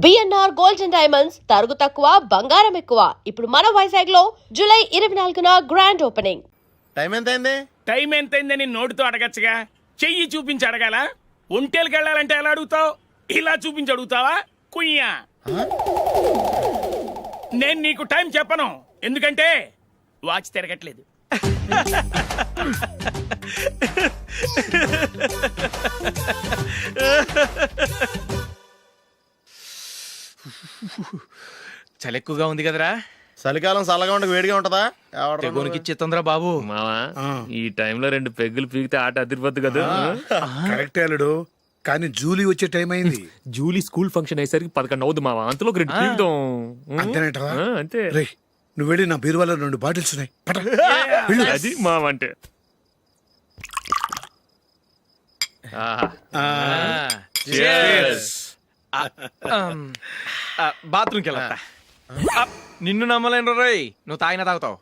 BNR gold and diamonds తరుగు తక్కువ బంగారం ఎక్కువ. ఇప్పుడు మన వైజాగ్ లో జూలై 24న గ్రాండ్ ఓపెనింగ్. టైం ఎంతైందని నోటితో అడగచ్చుగా, చెయ్యి చూపించి అడగాల. ఒంటేలకు వెళ్ళాలంటే ఎలా అడుగుతావు? ఇలా చూపించి అడుగుతావా? కుయ్యా, నేను నీకు టైం చెప్పను, ఎందుకంటే వాచ్ తిరగట్లేదు. చలి ఎక్కువగా ఉంది కదరా. చలికాలం చల్లగా ఉండక వేడిగా ఉంటదా? తెగోనికి ఇచ్చేతుందిరా బాబు. మావా, ఈ టైంలో 2 పెగ్గులు పీకితే ఆట అదిరిపోద్దు కదా. కరెక్ట్ అల్లుడు, కానీ జూలీ వచ్చే టైం అయింది. జూలీ స్కూల్ ఫంక్షన్ అయ్యేసరికి 11 అవుద్ది మావా, అంతలో 2 పీకుతాం. అంతేనేటవా? అంతే. రే, నువ్వు వెళ్ళి నా బీరువాలో 2 బాటిల్స్ ఉన్నాయి, పట. అది మావా అంటే. బాత్రూమ్కి వెళ్ళా. నిన్ను నమ్మలేను రోయ్, నువ్వు తాగినా తాగుతావు.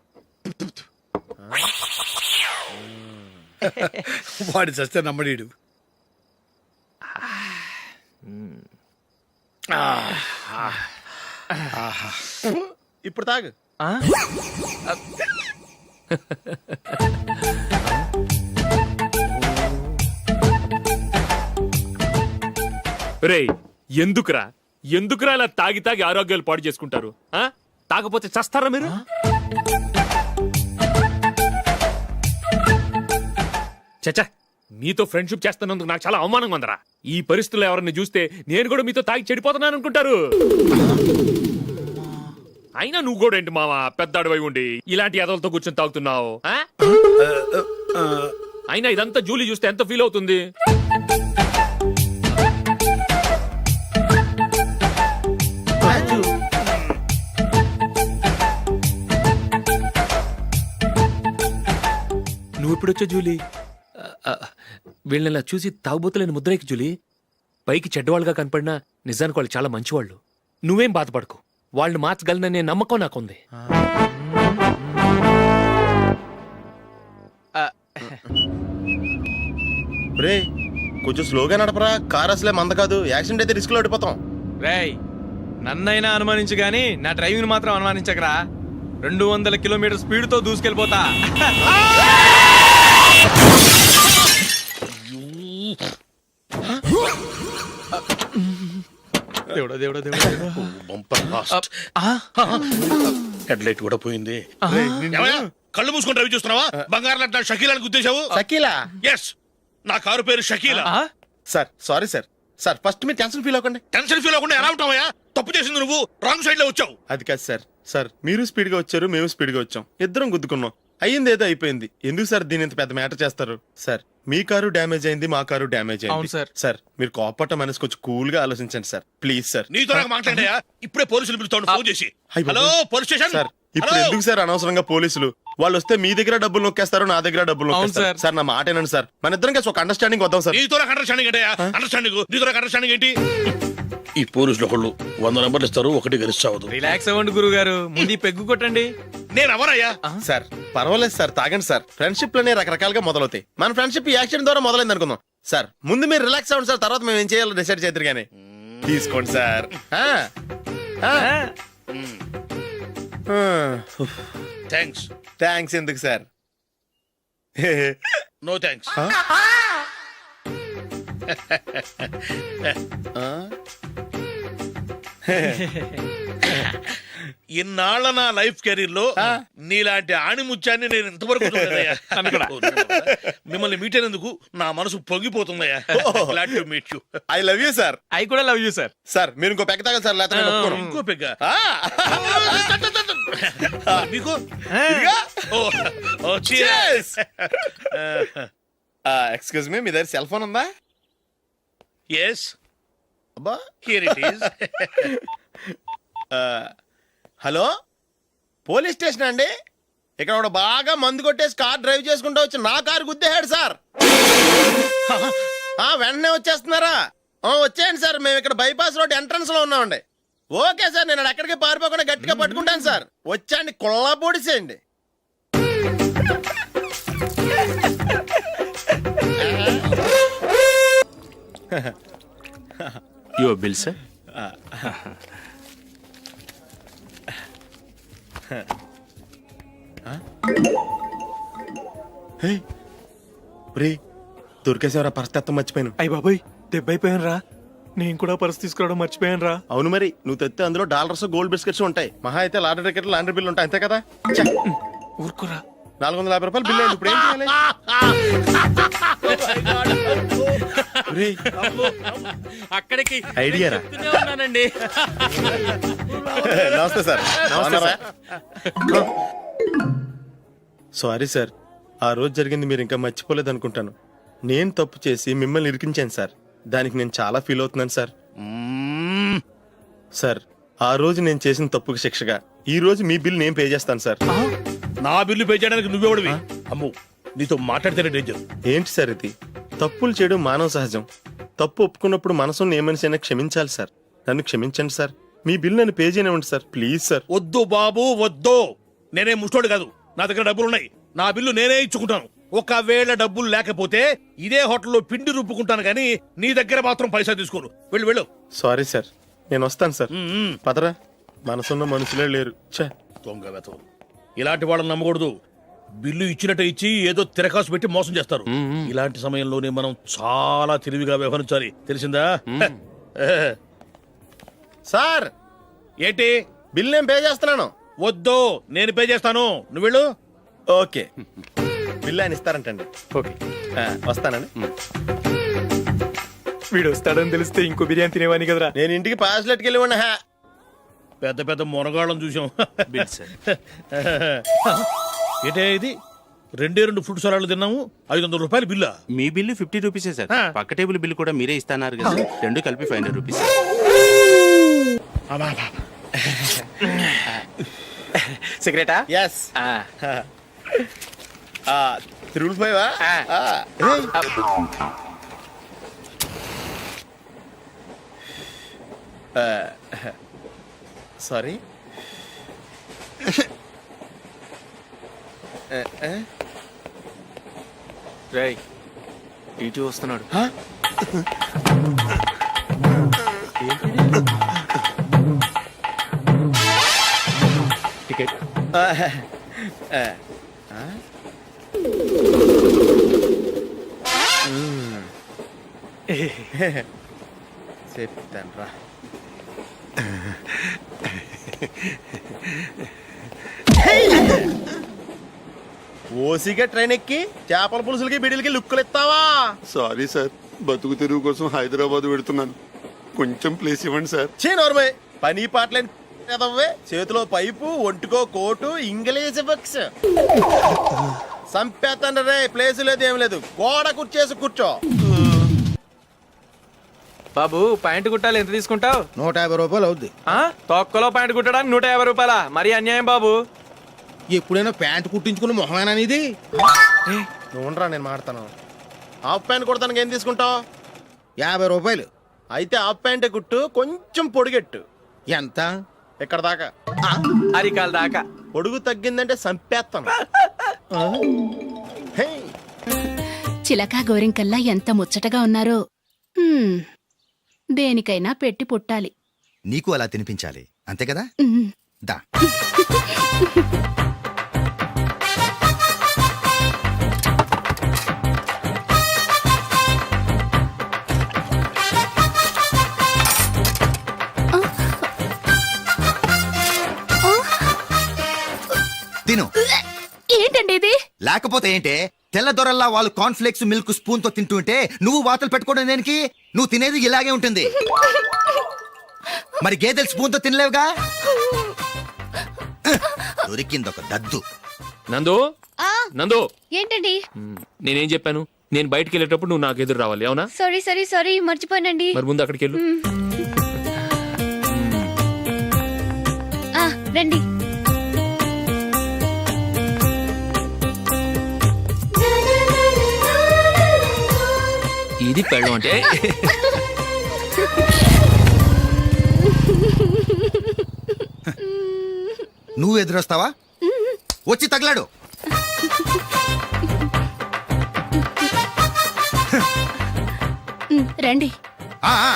వాడి చస్తే నమ్మడీడు. ఇప్పుడు తాగు. రేయ్, ఎందుకురా ఇలా తాగి తాగి ఆరోగ్యాలు పాడు చేసుకుంటారు? తాగపోతే చస్తారా మీరు? చచ్చా, మీతో ఫ్రెండ్షిప్ చేస్తున్నందుకు నాకు చాలా అవమానంగా ఉందరా. ఈ పరిస్థితుల్లో ఎవరిని చూస్తే నేను కూడా మీతో తాగి చెడిపోతున్నాను అనుకుంటారు. అయినా నువ్వు కూడా ఏంటి మావా, పెద్ద అడవై ఉండి ఇలాంటి ఎదలతో కూర్చొని తాగుతున్నావు? అయినా ఇదంతా జూలీ చూస్తే ఎంత ఫీల్ అవుతుంది? నువ్వు ఎప్పుడొచ్చా జూలీ? వీళ్ళని చూసి తాగుబోతులేని ముద్రేకి జూలీ. పైకి చెడ్డవాళ్ళుగా కనపడినా నిజానికి వాళ్ళు చాలా మంచివాళ్ళు. నువ్వేం బాధపడకు, వాళ్ళని మార్చగలననే నమ్మకం నాకుంది. రే, కొంచెం స్లోగా నడపరా, కార్ అసలే మంద కాదు. యాక్సిడెంట్ అయితే రిస్క్ లో ఓడిపోతాం. రేయ్, నన్నైనా అనుమానించు గాని నా డ్రైవింగ్ మాత్రం అనుమానించకరా. 200 కిలోమీటర్ స్పీడ్ తో దూసుకెళ్ళిపోతా. దేవుడా దేవుడా దేవుడా, హెడ్ లైట్ కూడా పోయింది. కళ్ళు మూసుకొని రవి చూస్తున్నావా? బంగారం లాంటి షకీలాని గుర్తించావు? షకీలా? ఎస్, నా కారు పేరు Shakeela. Sir sorry sir. Sir first మీరు టెన్షన్ ఫీల్ అవ్వకండి. టెన్షన్ ఫీల్ అవ్వకుండా ఎలా ఉంటావా? తప్పు చేసింది నువ్వు, రాంగ్ సైడ్ లో వచ్చావు. అది కాదు సార్. సార్ మీరు స్పీడ్ గా వచ్చారు, మేము స్పీడ్ గా వచ్చాం, ఇద్దరం గుద్దుకున్నాం. అయ్యింది ఏదో అయిపోయింది. ఎందుకు సార్ దీని ఇంత పెద్ద మ్యాటర్ చేస్తారు? సార్ మీ కారు డ్యామేజ్ అయింది, మా కారు డ్యామేజ్ అవును అయింది. సార్. సార్ మీరు కోపట్ట మనసు కొంచెం కూల్ గా ఆలోచించండి సార్, ప్లీజ్ సార్. నీతో నాకు మాట్లాడాయా? ఇప్పుడే పోలీసులు పిలుస్తాడు, ఫోన్ చేసి. Hello police station. సార్ ఇప్పుడు ఎందుకు సార్ అనవసరంగా పోలీసులు? వాళ్ళు వస్తే మీ దగ్గర డబ్బులు నొక్కేస్తారు, నా దగ్గర డబ్బులు నొక్కేస్తారు. సార్ నా మాట ఏనండి సార్, మన ఇద్దరం కలిసి ఒక అండర్స్టాండింగ్ వద్దాం సార్. నీతో నాకు అండర్స్టాండింగ్ అంటే అండర్స్టాండింగ్, నీతో నాకు అండర్స్టాండింగ్ ఏంటి? ఈ పోలీసులు ఒకళ్ళు 100 నెంబర్లు ఇస్తారు, ఒకటి గెలిచావదు. రిలాక్స్ అవ్వండి గురువు గారు, ముందు ఈ పెగ్గు కొట్టండి. నేను ఎవరయ్యా? సార్ పర్వాలేదు సార్, తాగండి సార్. ఫ్రెండ్షిప్ లోనే రకరకాలుగా మొదలవుతాయి. మన ఫ్రెండ్షిప్ ఈ యాక్సిడెంట్ ద్వారా మొదలైంది అనుకుందాం. సార్ ముందు మీరు రిలాక్స్ అవ్వండి సార్, తర్వాత మేము ఏం చేయాలో డిసైడ్ చేద్దరు గానీ. తీసుకోండి సార్. థ్యాంక్స్. థ్యాంక్స్ ఎందుకు సార్? No thanks. ఇన్నాళ్ళ నా లైఫ్ కెరీర్ లో నీలాంటి ఆణిముత్యాన్ని నేను ఇంతవరకు చూడలేదయ్యా. మిమ్మల్ని మీట్ అయినందుకు నా మనసు పొంగిపోతుందయ్యా. Glad to meet you. I love you sir. I కూడా లవ్ యూ సార్. సార్ మీరు ఇంకో పెక్క తాగండి సార్, లేకపోతే నేను ఒప్పుకోను. ఇంకో పెగ్గ మీకు? ఎక్స్క్యూజ్ మీ, మీ దగ్గర సెల్ ఫోన్ ఉందా? ఎస్, అబ్బా here it is. Hello, police station అండి. ఇక్కడ ఒకడు బాగా మందు కొట్టేసి కార్ డ్రైవ్ చేసుకుంటూ వచ్చి నా కారు గుద్దేశాడు సార్. వెంటనే వచ్చేస్తున్నారా? వచ్చేయండి సార్, మేము ఇక్కడ బైపాస్ రోడ్ ఎంట్రన్స్ లో ఉన్నామండి. ఓకే సార్, నేను ఎక్కడికి పారిపోకుండా గట్టిగా పట్టుకుంటాను సార్. వచ్చాండి, కుళ్ళ పొడిసేయండి. Your bill sir. రే దొరికేసేవరా పరిస్థితి మర్చిపోయాను. అయ్య బాబాయ్ దెబ్బైపోయాను రా. నేను కూడా పర్స్ తీసుకురావడం మర్చిపోయాను రా. అవును మరి నువ్వు తెస్తే అందులో డాలర్స్ గోల్డ్ బిస్కెట్స్ ఉంటాయి. మహా అయితే లాటరీ టికెట్ లాండ్రీ బిల్లు ఉంటాయి, అంతే కదా. ఊరుకోరా. 450 రూపాయలు బిల్లు అయింది. ఇప్పుడు ఏం చేయాలి? రేయ్, అక్కడికి ఐడియా రా. ఉన్నానండి. నమస్తే సార్. సారీ సార్, ఆ రోజు జరిగింది మీరు ఇంకా మర్చిపోలేదు అనుకుంటాను. నేను తప్పు చేసి మిమ్మల్ని ఇరికించాను సార్. దానికి నేను చాలా ఫీల్ అవుతున్నాను సార్. సార్, ఆ రోజు నేను చేసిన తప్పుకి శిక్షగా ఈ రోజు మీ బిల్ నేను పే చేస్తాను సార్. నా బిల్లు పే చేయడానికి నువ్వెవడివి? అమ్ము, నీతో మాట్లాడితేనే డేంజర్. ఏంటి సార్ ఇది? తప్పులు చేయడం మానవ సహజం. తప్పు ఒప్పుకున్నప్పుడు మనసుని ఏ మనిషి అయినా క్షమించాలి సార్. నన్ను క్షమించండి సార్. మీ బిల్ నన్ను పే చేయనివ్వండి సార్, ప్లీజ్ సార్. వద్దు బాబు వద్దు. నేనే ముష్టోడు కాదు, నా దగ్గర డబ్బులున్నాయి. నా బిల్లు నేనే ఇచ్చుకుంటాను. ఒకవేళ డబ్బులు లేకపోతే ఇదే హోటల్లో పిండి రుబ్బుకుంటాను కానీ నీ దగ్గర మాత్రం పైసా తీసుకోను. వెళ్ళు వెళ్ళు. సారీ సార్, నేను వస్తాను సార్. పదరా, మనసున్న మనుషులే లేరు. ఛే, దొంగ వెతవు. ఇలాంటి వాళ్ళని నమ్మకూడదు. బిల్లు ఇచ్చినట్టు ఇచ్చి ఏదో తిరకాసు పెట్టి మోసం చేస్తారు. ఇలాంటి సమయంలోనే మనం చాలా తెలివిగా వ్యవహరించాలి, తెలిసిందా? సార్ ఏంటి? బిల్ నేను పే చేస్తున్నాను. వద్దు, నేను పే చేస్తాను. నువ్వు వెళ్ళు. ఓకే, బిల్ ఆయన ఇస్తారంటండి. ఓకే, వస్తానండి. వీడు వస్తాడని తెలిస్తే ఇంకో బిర్యానీ తినేవాని కదరా. నేను ఇంటికి పాస్లెట్కి వెళ్ళి ఉన్నా. పెద్ద పెద్ద మునగాళ్ళం చూసాం. ఏంటే ఇది? 2 ఫ్రూట్ సలాడ్లు తిన్నాము, 500 రూపాయలు బిల్లా? మీ బిల్లు 50 రూపీసే సార్. పక్క టేబుల్ బిల్లు కూడా మీరే ఇస్తాన్నారు కదా, రెండు కలిపి 500 రూపీస్. సిగరెటా? ఎస్. 3 సారీ. రేయ్, టీటీ వస్తున్నాడు. టికెట్. చెప్తాను రా. ఓసిగా ట్రైన్ ఎక్కి చేపల పులుసులకి బిడిలకి లుక్కులు ఇస్తావా? సారీ సార్, బతుకు తెరువు కోసం హైదరాబాద్ పెడుతున్నాను. కొంచెం ప్లేస్ ఇవ్వండి సార్. నోర్మే, పని పాటలేని కదవ్వే. చేతిలో పైపు, ఒంటికో కోటు, ఇంగ్లీష్ బుక్స్. సంపేతండ్రి రే, ప్లేస్ లేదు ఏం లేదు. గోడ కుర్చేసి కూర్చో. బాబు ప్యాంటు కుట్టాలి, ఎంత తీసుకుంటావు? 150 రూపాయలు అవుద్ది. తొక్కలో ప్యాంటు కుట్టడానికి 150 రూపాయలా? మరి అన్యాయం బాబు. ఎప్పుడైనా ప్యాంట్ కుట్టించుకున్న మొహమేనా ఇది? నువ్వురా, నేను మాడతాను. హాఫ్ ప్యాంట్ కుడతానికి ఏం తీసుకుంటావు? 50 రూపాయలు. అయితే హాఫ్ ప్యాంటే కుట్టు, కొంచెం పొడిగెట్టు. ఎంత? ఇక్కడ దాకా. అరికాల దాకా. పొడుగు తగ్గిందంటే సంపేస్తాను. హే, చిలకా గోరింకల్లా ఎంత ముచ్చటగా ఉన్నారో. హ్మ్, దేనికైనా పెట్టి పుట్టాలి. నీకు అలా తినిపించాలి, అంతే కదా? ఉమ్. దా. తిను. ఏంటండి ఇది? లేకపోతే ఏంటే, తెల్లదొరల్లా వాళ్ళు కార్న్ఫ్లేక్స్ మిల్క్ స్పూన్ తో తింటుంటే నువ్వు వాతలు పెట్టుకోవడం దేనికి? నువ్వు తినేది ఇలాగే ఉంటుంది. మరి గేదెలు స్పూన్ తో తినలేవుగా. దొరికిందొక దద్దు. నందు, నందు, ఏంటండి? నేనేం చెప్పాను? నేను బయటికి వెళ్ళేటప్పుడు నువ్వు నాకు ఎదురు రావాలి, అవునా? సారీ మర్చిపోయానండి. మరి ముందు అక్కడికి వెళ్ళు. రండి. ఇది పెళ్ళం అంటే. నువ్వు ఎదురొస్తావా? వచ్చి తగలాడు. రండి. ఆ, ఆ.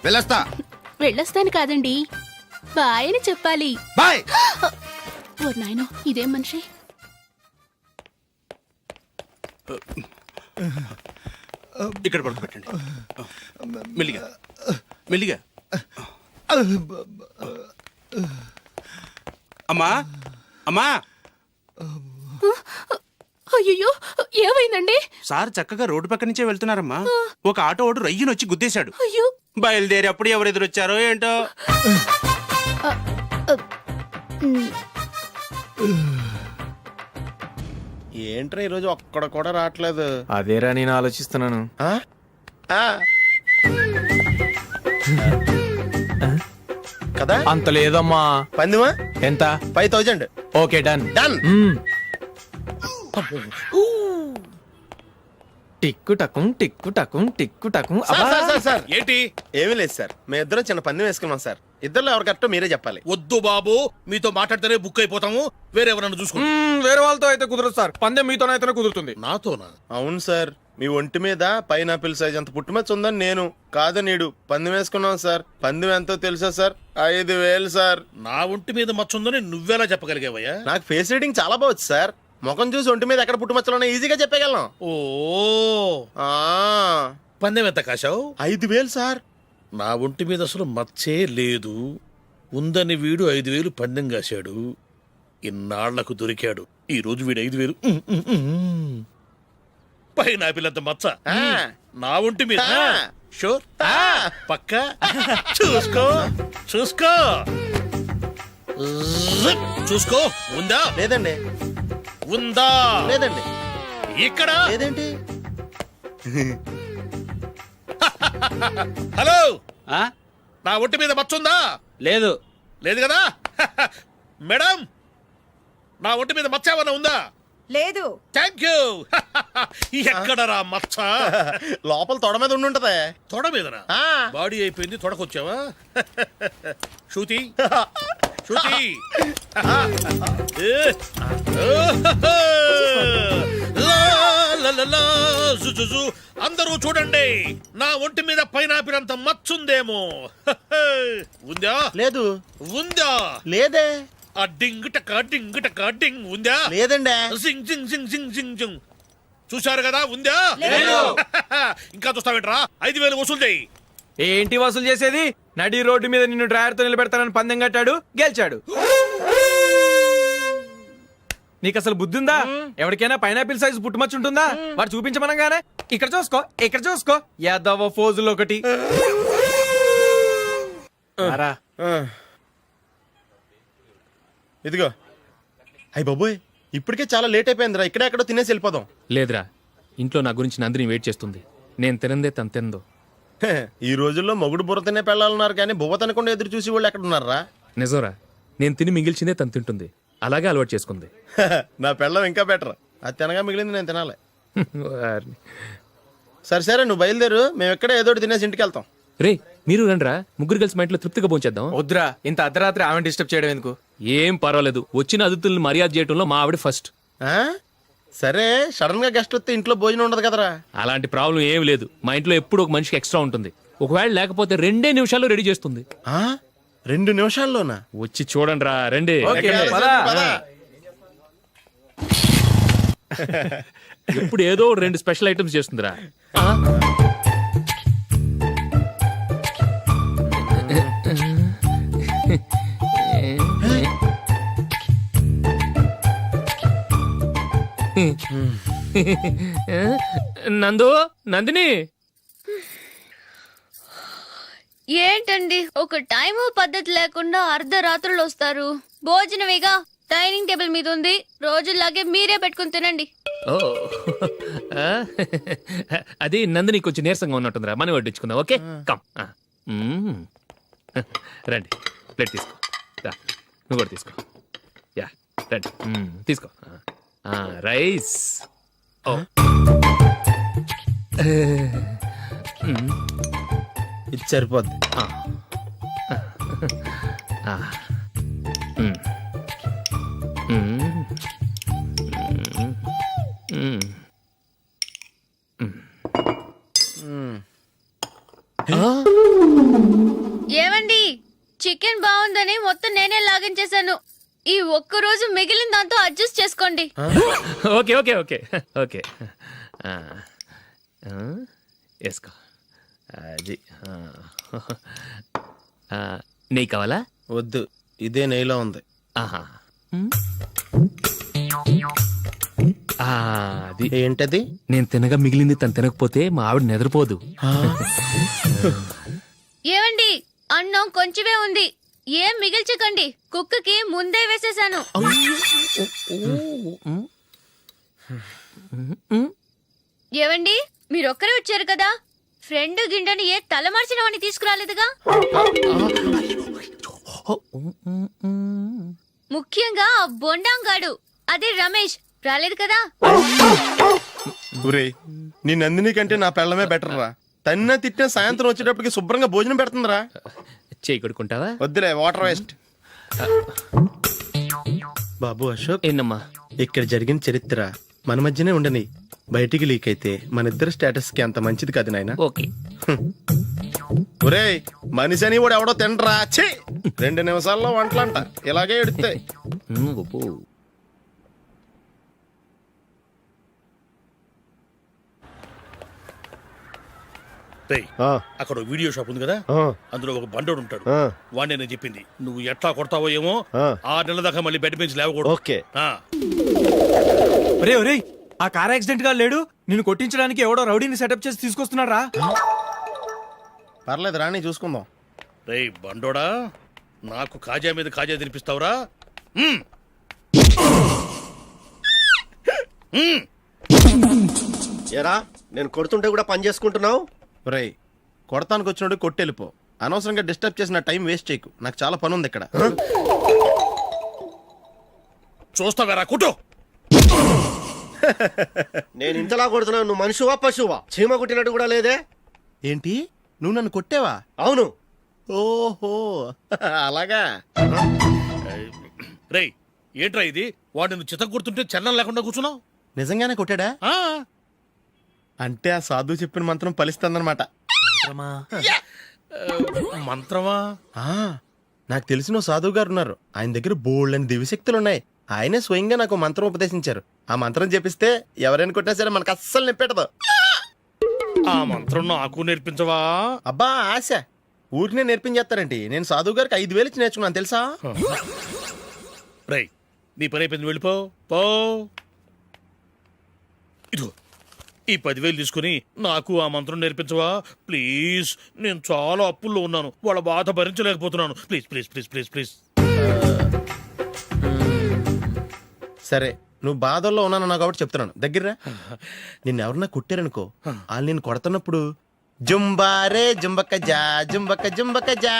వెళ్ళొస్తా. వెళ్ళొస్తాను కాదండి, బాయ్ అని చెప్పాలి. బాయ్. ఓ నాయనో, ఇదేం మనిషి. ఇక్కడ పడుకోబెట్టండి మెల్లిగా మెల్లిగా అమ్మా అమ్మా అయ్యో, ఏమైందండి? సార్ చక్కగా రోడ్డు పక్క నుంచే వెళ్తున్నారమ్మా. ఒక ఆటో ఓడు రయ్యను వచ్చి గుద్దేశాడు. అయ్యో. బయలుదేరి అప్పుడు ఎవరు ఎదురొచ్చారో ఏంటో. ఏంట్రా ఈరోజు ఒక్కడ కూడా రావట్లేదు. అదేరా నేను ఆలోచిస్తున్నాను. ఆ? ఆ. కదా అంత లేదమ్మా. పందిమా ఎంత? 5000. Okay done. డన్. టిక్కు టకుం టిక్కు టకుం టిక్కు టకుం. సార్ ఏంటి? ఏమీ లేదు సార్, మేము ఇద్దరం చిన్న పందెం వేసుకున్నాం సార్. ఇద్దరు ఎవరు కరెక్టో మీరే చెప్పాలి. వద్దు బాబు, మీతో మాట్లాడితేనే బుక్ అయిపోతాము. వేరెవరన్నా చూసుకోండి. వేరే వాళ్ళతో అయితే కుదరదు సార్, పందెం మీతోనైతేనే కుదురుతుంది. నాతోనా? అవును సార్, మీ ఒంటి మీద పైనాపిల్ సైజ్ అంత పుట్టుమచ్చ ఉందని నేను కాదు నీడు పందెం వేసుకున్నాం సార్. పందెం ఎంతో తెలుసా సార్? 5000 సార్. నా ఒంటి మీద మచ్చ ఉందని నువ్వెలా చెప్పగలిగావయ్యా? నాకు ఫేస్ రీడింగ్ చాలా బాగుంది సార్. ముఖం చూసి ఒంటి మీద ఎక్కడ పుట్టుమచ్చలో ఈజీగా చెప్పగలను. ఓ, ఆ, పందెం ఎంత కాశావు? 5000 సార్. నా ఒంటి మీద అసలు మచ్చే లేదు. ఉందని వీడు 5000 పందెం కాశాడు. ఇన్నాళ్లకు దొరికాడు. ఈ రోజు వీడు 5000. పైన పిల్లంత మచ్చ ఆ. నా ఒంటి మీద. ఆ. షూర్? ఆ. పక్క చూసుకో చూసుకో జిప్. చూసుకో. ఉందా? లేదండి. ఉందా? లేదండి. ఇక్కడ లేదేంటి? హలో, నా ఒంటి మీద మచ్చ ఉందా? లేదు. లేదు కదా? మేడం, నా ఒంటి మీద మచ్చ ఏమన్నా ఉందా? లేదు. Thank you. ఎక్కడరా మచ్చ? లోపల తొడ మీద ఉండుంటదే. తొడ మీదనా? ఆ. బాడీ అయిపోయింది, తొడకొచ్చావా? శృతి శృతి. లా, లా, లా, లా, జు, జు, జు. అందరూ చూడండి, నా ఒంటి మీద పైనాపిల్ అంత మచ్చుందేమో. ఉందా? లేదు. ఉందా? లేదే. ఆ డింగ్ టక డింగ్ టక డింగ్ ఉందా? లేదండి. జింగ్ జింగ్ జింగ్ జింగ్ జింగ్ జింగ్. చూశారు కదా? ఉందా? ఇంకా చూస్తావేంట్రా? 5000 వసూలు చేయి. ఏంటి వసూలు చేసేది? నడి రోడ్డు మీద నిన్ను డ్రైవర్ తో నిలబెడతానని పందెం కట్టాడు, గెలిచాడు. నీకు అసలు బుద్ధి ఉందా? ఎవరికైనా పైనాపిల్ సైజ్ పుట్టుమచ్చు ఉంటుందా? వాడు చూపించమనగానే ఇక్కడ చూసుకో, ఇక్కడ చూసుకో, యాదవ ఫోజులు ఒకటి. రా. ఇదిగో. అయ్య బాబోయ్, ఇప్పటికే చాలా లేట్ అయిపోయిందిరా. ఇక్కడే ఎక్కడో తినేసి వెళ్ళిపోదాం. లేదురా, ఇంట్లో నా గురించి నందిని వెయిట్ చేస్తుంది. నేను తినందే తను తిందో. హే, ఈ రోజుల్లో మొగుడు బుర్ర తినే పెళ్ళాలన్నారు కానీ బువ్వ తినకుండా ఎదురు చూసి వాళ్ళు ఎక్కడ ఉన్నారా? నిజంరా, నేను తిని మిగిల్చిందే తను తింటుంది. అలాగే అలవాటు చేసుకుంది. నా పెళ్ళం ఇంకా బెటర్. అది తినగా మిగిలింది నేను తినాలి. వారిని. సరే నువ్వు బయలుదేరు, మేము ఎక్కడే ఏదో ఒకటి తినేసి ఇంటికి వెళ్తాం. రే, మీరు రండ్రా, ముగ్గురు కలిసి మా ఇంట్లో తృప్తిగా పోంచేద్దాం. వద్దురా, ఇంత అర్ధరాత్రి ఆమె డిస్టర్బ్ చేయడం ఎందుకు? ఏం పర్వాలేదు, వచ్చిన అతిథుల్ని మర్యాద చేయడంలో మా ఆవిడ ఫస్ట్. ఆ? సరే, సడన్ గా గెస్ట్ వస్తే ఇంట్లో భోజనం ఉండదు కదరా. అలాంటి ప్రాబ్లం ఏం లేదు. మా ఇంట్లో ఎప్పుడు ఒక మనిషికి ఎక్స్ట్రా ఉంటుంది. ఒకవేళ లేకపోతే 2 నిమిషాల్లో రెడీ చేస్తుంది. ఆ? 2 నిమిషాల్లోనా? వచ్చి చూడండి రా, రండి. ఓకే, ఎక్కడ? పద. పద. ఇప్పుడు ఏదో 2 స్పెషల్ ఐటమ్స్ చేస్తుందిరా. నందు, నందిని. ఏంటండి, ఒక టైము పద్ధతి లేకుండా అర్ధరాత్రులు వస్తారు. భోజనమేగా డైనింగ్ టేబుల్ మీద ఉంది. రోజుల్లాగే మీరే పెట్టుకుని తినండి. ఓ, అది నందిని కొంచెం నీరసంగా ఉన్నట్టుందిరా. మనీ వడ్డించుకుందాం. Okay, come. రండి, ప్లేట్ తీసుకో. రా, నువ్వు కూడా తీసుకో. యా, రండి, తీసుకో. రైస్. ఓ, ఇది సరిపోద్ది. ఏమండి చికెన్ బాగుందని మొత్తం నేనే లాగించేశాను. ఈ ఒక్క రోజు మిగిలిన దాంతో అడ్జస్ట్ చేసుకోండి. ఓకే ఓకే ఓకే ఓకే వేసుకో అది నెయ్యి కావాలా? వద్దు, ఇదే నెయ్యిలో ఉంది. ఆహా ఆ, అది ఏంటది? నేను తినగా మిగిలింది తను తినకపోతే మా ఆవిడ నిద్రపోదు. ఏమండి అన్నం కొంచెమే ఉంది, ఏం మిగిల్చకండి. కుక్కకి ముందే వేసేసాను. ఏవండి మీరొక్కరే వచ్చారు కదా, ఫ్రెండ్ గిండెని ఏ తలమార్చిన వాడిని తీసుకురాలేదుగా? ముఖ్యంగా ఆ బొండాంగాడు అదే రమేష్ రాలేదు కదా? ఒరేయ్, నీ నందిని కంటే నా పెళ్ళమే బెటర్ రా. తన్న తిట్టిన సాయంత్రం వచ్చేటప్పటికి శుభ్రంగా భోజనం పెడుతుందిరా. చేయి కొడుకుంటావా? వద్దులే, వాటర్ వేస్ట్. బాబు అశోక్, ఏంటమ్మా? ఇక్కడ జరిగిన చరిత్ర మన మధ్యనే ఉండని, బయటికి లీక్ అయితే మన ఇద్దరు స్టేటస్ కి అంత మంచిది కాదు నాయన. ఓకే. ఒరేయ్, మనిషి అని కూడా ఎవడో తినరా. ఛీ, 2 నిమిషాల్లో వంటలంట ఇలాగే ఎడుతాయి. గొప్ప. రేయ్, అక్కడ ఓ వీడియో షాప్ ఉంది కదా, అందులో ఒక బండోడు ఉంటాడు. వాడిని నేను చెప్పింది నువ్వు ఎట్లా కొడతావో ఏమో, 6 నెలల దాకా మళ్ళీ బెడ్ పెంచి లేవకూడదు. ఓకే. ఒరే ఒరే, ఆ కార్ యాక్సిడెంట్ గా లేడు, నిన్ను కొట్టించడానికి ఎవడో రౌడీని సెటప్ చేసి తీసుకొస్తున్నాడు రా. పర్లేదు రాని, చూసుకుందాం. రేయ్ బండోడా, నాకు కాజా మీద కాజా తినిపిస్తావురా? ఏరా, నేను కొడుతుంటే కూడా పని చేసుకుంటున్నావు? ఒరేయ్, కొడతానికి వచ్చినోడు కొట్టెళ్ళిపో. అనవసరంగా డిస్టర్బ్ చేసిన టైం వేస్ట్ చేయకు, నాకు చాలా పని ఉంది ఇక్కడ. చూస్తావేరా కుట్టు. నేను ఇంతలా కొడుతున్నావు, నువ్వు మనిషివా పశువా? చీమ కొట్టినట్టు కూడా లేదే. ఏంటి, నువ్వు నన్ను కొట్టేవా? అవును. ఓహో అలాగా. రేయ్ ఏంట్రా ఇది, వాడు నువ్వు చిత్త కొడుతుంటే చలనం లేకుండా కూర్చున్నావు? నిజంగానే కొట్టాడా? అంటే ఆ సాధువు చెప్పిన మంత్రం ఫలిస్తుందన్నమాట. మంత్రమా? నాకు తెలిసిన ఓ సాధువు గారు ఉన్నారు, ఆయన దగ్గర బోల్డని దివ్యశక్తులు ఉన్నాయి. ఆయనే స్వయంగా నాకు మంత్రం ఉపదేశించారు. ఆ మంత్రం చెప్పిస్తే ఎవరైనా కొట్టినా సరే మనకు అస్సలు నిప్పెట్టదు. ఆ మంత్రం నాకు నేర్పించవా? అబ్బా ఆశ, ఊరినే నేర్పించేస్తారండి. నేను సాధువు గారికి 5,000 ఇచ్చి నేర్చుకున్నాను తెలుసా? రేయ్ నీ పని అయిపోయింది, వెళ్ళిపో పో. ఇదిగో ఈ 10,000 తీసుకుని నాకు ఆ మంత్రం నేర్పించవా ప్లీజ్? నేను చాలా అప్పుల్లో ఉన్నాను, వాళ్ళ బాధ భరించలేకపోతున్నాను. Please please please please please. సరే, నువ్వు బాధల్లో ఉన్నాను నాకు కాబట్టి చెప్తున్నాను. దగ్గర నిన్ను ఎవరన్నా కొట్టారనుకో, వాళ్ళు నేను కొడుతున్నప్పుడు జుంబారే జుంబక జా జుంబక జుంబక జా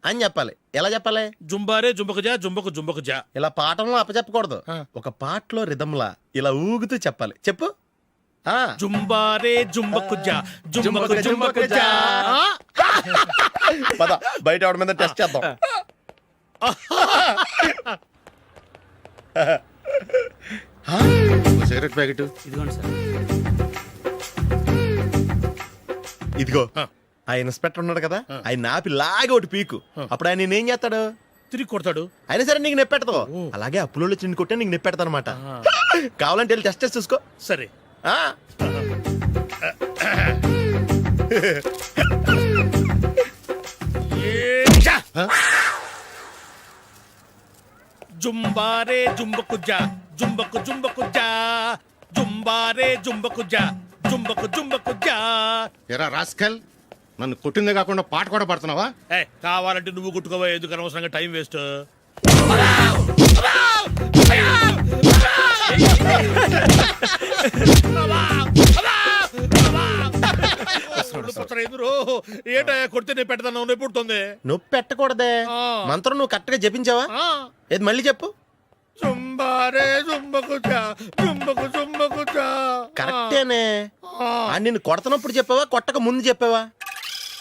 అని చెప్పాలి. ఎలా చెప్పాలి? జుంబారే జుంబక జా జుంబకు జుంబకు జా. ఇలా పాఠంలో అప్పచెప్పకూడదు, ఒక పాటలో రిధంలా ఇలా ఊగుతూ చెప్పాలి. చెప్పు. జుంబారే జుంబకు జా జుంబకు జుంబకు జా. పద బయట ఆవిడ మీద టెస్ట్ చేద్దాం. సిగరెట్ ప్యాకెట్ ఇదిగో. ఆ ఇన్స్పెక్టర్ ఉన్నాడు కదా, ఆయన నాపి లాగే ఒకటి పీకు. అప్పుడు ఆయన నేనేం చేస్తాడు? తిరిగి కొడతాడు. అయినా సరే నీకు నెప్పెడతావు. అలాగే అప్పులో చిన్న కొట్టే నీకు నెప్పెడతా అనమాట. కావాలంటే వెళ్ళి టెస్ట్ చేసి చూసుకో. సరే. జుంబారే జుంబకు జా జుంబకు జుంబకు జా జుంబారే జుంబకు జా జుంబకు జుంబకు జా. ఎరా రాస్కల్, నన్ను కొట్టిందే కాకుండా పాట కూడా పడుతున్నావా? కావాలంటే నువ్వు కుట్టుకోవా, ఎందుకు అనవసరంగా టైం వేస్ట్. ఏంటా కొడితే నేను పెడతాను, నొప్పి పుడుతుంది. నొప్పి పెట్టకూడదే, మంత్రం నువ్వు కరెక్ట్ గా జపించావా? ఏది మళ్ళీ చెప్పు. జుంబారే జుంబకు జా జుంబకు జుంబకు జా. కరెక్టేనే. నిన్ను కొడుతున్నప్పుడు చెప్పావా, కొట్టక ముందు చెప్పావా?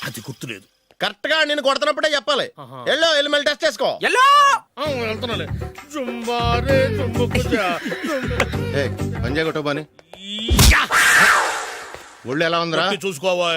అది గుర్తులేదు. కరెక్ట్ గా నేను కొడుతున్నప్పుడే చెప్పాలి. వెళ్ళి మళ్ళీ టెస్ట్ చేసుకో. వెళ్తున్నాలే. జుంబారే జుంబకు జా. పంజాయ్ కొట్టబాని ఒళ్ళు ఎలా ఉందిరా? చూసుకోవా.